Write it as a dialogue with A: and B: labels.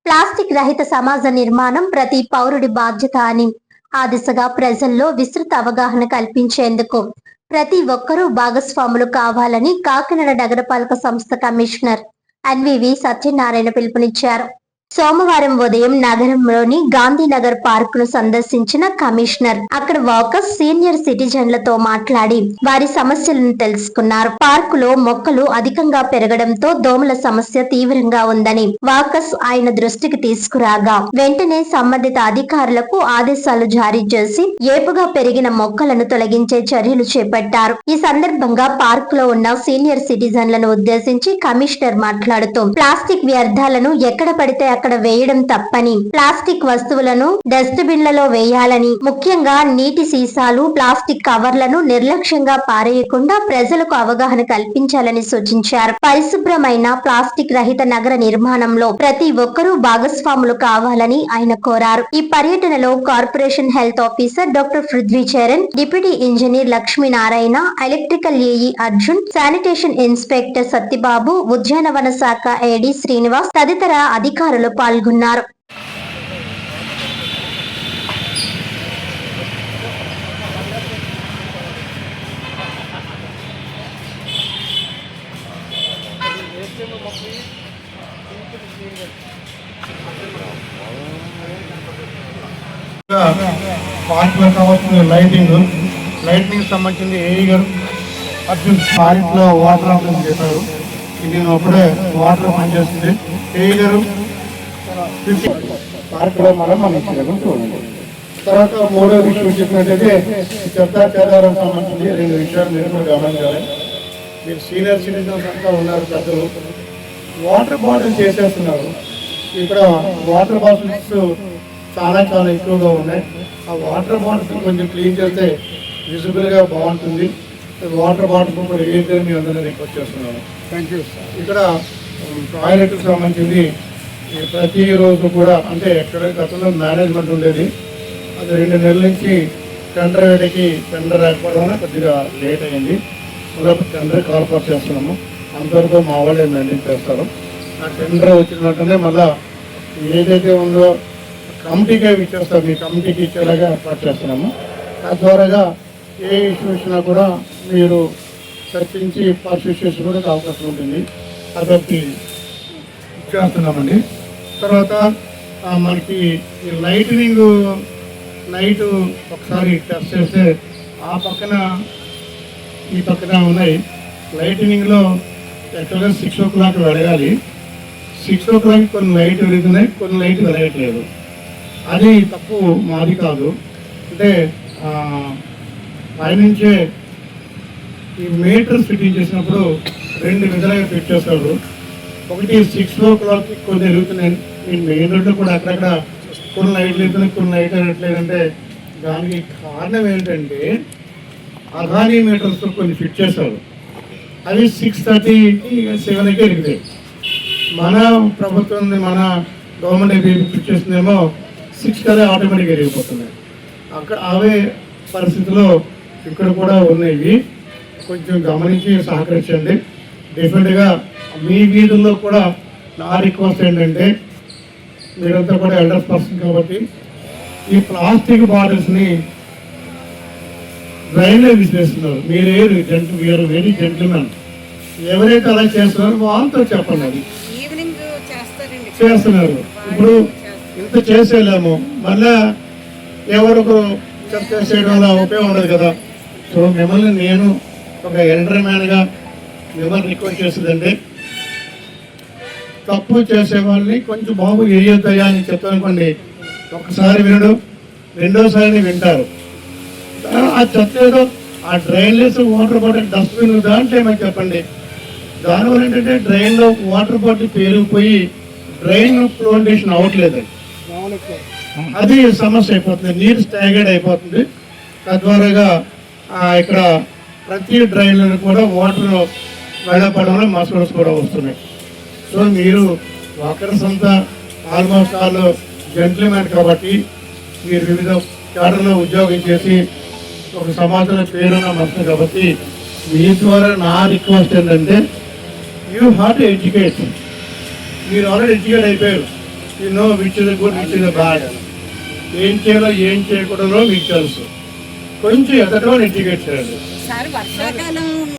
A: Plastic రహిత సమాజ నిర్మాణం ప్రతి పౌరుడి బాధ్యత అని, ఆ దిశగా ప్రజల్లో విస్తృత అవగాహన కల్పించేందుకు ప్రతి ఒక్కరూ భాగస్వాములు కావాలని కాకినాడ నగరపాలక సంస్థ కమిషనర్ ఎన్వివి సత్యనారాయణ పిలుపునిచ్చారు. సోమవారం ఉదయం నగరంలోని గాంధీనగర్ పార్క్ ను సందర్శించిన కమిషనర్ అక్కడ వాకర్స్, సీనియర్ సిటిజన్లతో మాట్లాడి వారి సమస్యలను తెలుసుకున్నారు. పార్క్ లో మొక్కలు అధికంగా పెరగడంతో దోమల సమస్య తీవ్రంగా ఉందని వాకర్స్ ఆయన దృష్టికి తీసుకురాగా వెంటనే సంబంధిత అధికారులకు ఆదేశాలు జారీ చేసి ఏపుగా పెరిగిన మొక్కలను తొలగించే చర్యలు చేపట్టారు. ఈ సందర్భంగా పార్క్ లో ఉన్న సీనియర్ సిటిజన్లను ఉద్దేశించి కమిషనర్ మాట్లాడుతూ ప్లాస్టిక్ వ్యర్థాలను ఎక్కడ పడితే అక్కడ వేయడం తప్పని, ప్లాస్టిక్ వస్తువులను డస్ట్ బిన్లలో వేయాలని, ముఖ్యంగా నీటి సీసాలు, ప్లాస్టిక్ కవర్లను నిర్లక్ష్యంగా పారేయకుండా ప్రజలకు అవగాహన కల్పించాలని సూచించారు. పరిశుభ్రమైన ప్లాస్టిక్ రహిత నగర నిర్మాణంలో ప్రతి ఒక్కరూ భాగస్వాములు కావాలని ఆయన కోరారు. ఈ పర్యటనలో corporation health officer doctor Prithvi Charan, deputy engineer Lakshminarayana, electrical AE Arjun, sanitation inspector Satyababu, ఉద్యానవన శాఖ ఏడీ శ్రీనివాస్ తదితర అధికారులు పాల్గొన్నారు.
B: పార్క్లో కావాల్సిన లైటింగ్ సంబంధించింది ఏఈ గారు అర్జున్ పార్క్లో వాటర్ అప్లై చేశారు. నేను అప్పుడే వాటర్ పనిచేస్తుంది. ఏఈ గారు పార్క్లో మనం ఇచ్చేయడం చూడండి. తర్వాత మూడో విషయం చెప్పినట్టయితే చెత్త చెదారం సంబంధించి 2 విషయాలు మీరు కూడా గమనించాలి. మీరు సీనియర్ సిటిజన్స్ అంతా ఉన్నారు, పెద్దలు వాటర్ బాటిల్ చేసేస్తున్నారు. ఇక్కడ వాటర్ బాటిల్స్ చాలా ఎక్కువగా ఉన్నాయి. ఆ వాటర్ బాటిల్ కొంచెం క్లీన్ చేస్తే విజిబుల్గా బాగుంటుంది. వాటర్ బాటిల్ కూడా ఏదైతే మీ అందరినీ రిక్వెస్ట్ చేస్తున్నాను. Thank you. ఇక్కడ టాయిలెట్కి సంబంధించింది ప్రతిరోజు కూడా, అంటే ఎక్కడ గతంలో మేనేజ్మెంట్ ఉండేది, అది 2 నెలల నుంచి టెండర్ వేడికి టెండర్ రాకపోవడం వల్ల కొద్దిగా లేట్ అయింది. మళ్ళీ టెండర్ కాల్ఫర్ చేస్తున్నాము. అంతవరకు మా వాళ్ళే మెయింటైన్ చేస్తారు. ఆ టెండర్ వచ్చిన వెంటనే మళ్ళీ ఏదైతే ఉందో కమిటీకే ఇచ్చేస్తాం. మీ కమిటీకి ఇచ్చేలాగా ఏర్పాటు చేస్తున్నాము. తద్వారాగా ఏ ఇష్యూ వచ్చినా కూడా మీరు చర్చించి పర్సూ చేసుకోవడానికి అవకాశం ఉంటుంది. అదొకటి చేస్తున్నామండి. తర్వాత మనకి ఈ లైట్ ఒకసారి టెస్ట్ చేస్తే ఆ పక్కన ఈ పక్కన ఉన్నాయి. లైటినింగ్లో యాక్చువల్గా 6 o'clock వెలగాలి. 6 o'clock కొన్ని లైట్ వెలుగుతున్నాయి, కొన్ని లైట్ వెలగట్లేదు. అది తప్పు మాది కాదు. అంటే పైనుంచే ఈ మీటర్ ఫిట్టింగ్ చేసినప్పుడు 2 విధాలుగా ఫిట్ చేస్తారు. ఒకటి 6 o'clock కొన్ని వెలుగుతున్నాయి. ఈ మెయిన్ రోడ్లో కూడా అక్కడక్కడ కొన్ని లైట్లు వెళ్తున్నాయి, కొన్ని లైట్ వెళ్ళట్లేదంటే దానికి కారణం ఏంటంటే అదానీ మీటర్స్ కొన్ని ఫిట్ చేస్తారు. అవి 6:30కి 7కి వెలుగుతాయి. మన ప్రభుత్వం, మన గవర్నమెంట్ ఫిట్ చేస్తుందేమో 6 ఆటోమేటిక్గా వెళ్ళిపోతున్నాయి. అక్కడ అవే పరిస్థితుల్లో ఇక్కడ కూడా ఉన్నాయి. కొంచెం గమనించి సహకరించండి. డెఫినెట్గా మీ వీధుల్లో కూడా నా రిక్వెస్ట్ ఏంటంటే, మీరంతా కూడా ఎల్డర్ పర్సన్ కాబట్టి ఈ ప్లాస్టిక్ బాటిల్స్ని డ్రైన్లో విసిరేస్తున్నారు. మీరు వెరీ జెంటిల్మెన్. ఎవరైతే అలా చేస్తున్నారో వాళ్ళతో చెప్పండి. అది చేస్తున్నారు. ఇప్పుడు ఇంత చేసేలేము, మళ్ళా ఎవరికి చేసేయడం వల్ల ఉపయోగం ఉండదు కదా. సో మిమ్మల్ని నేను ఒక ఎల్డర్ మ్యాన్గా మిమ్మల్ని రిక్వెస్ట్ చేస్తుందంటే, తప్పు చేసే వాళ్ళని కొంచెం బాబు వేయొద్దయా అని చెప్పనుకోండి, ఒకసారి వినడు, రెండోసారి వింటారు. ఆ చెత్త ఏదో ఆ డ్రైన్లెస్ వాటర్ బాటిల్ డస్ట్బిన్ దాంట్లో ఏమని చెప్పండి. దానివల్ల ఏంటంటే డ్రైన్లో వాటర్ బాటిల్ పేరుకుపోయి డ్రైన్ ఫ్లోటేషన్ అవ్వట్లేదు. అది సమస్య అయిపోతుంది, నీరు స్టాగర్డ్ అయిపోతుంది. తద్వారాగా ఇక్కడ ప్రతి డ్రైన్లను కూడా వాటర్ వెళ్ళపడంలో మసల్స్ కూడా వస్తున్నాయి. సో మీరు వాకర్స్ అంతా ఆల్మోస్ట్ ఆల్ జెంట్లీమెన్ కాబట్టి, మీరు వివిధ కేడర్లో ఉద్యోగం చేసి ఒక సమాజంలో పేరున్న మనుషులు కాబట్టి, మీ ద్వారా నా రిక్వెస్ట్ ఏంటంటే, యూ హ్యావ్ టు ఎడ్యుకేట్. మీరు ఆల్రెడీ ఎడ్యుకేట్ అయిపోయారు. You know which is good, which is bad. ఏం చేయాలో ఏం చేయకూడదో మీకు తెలుసు. కొంచెం ఎదటో ఇంటిగ్రేట్ చేయండి.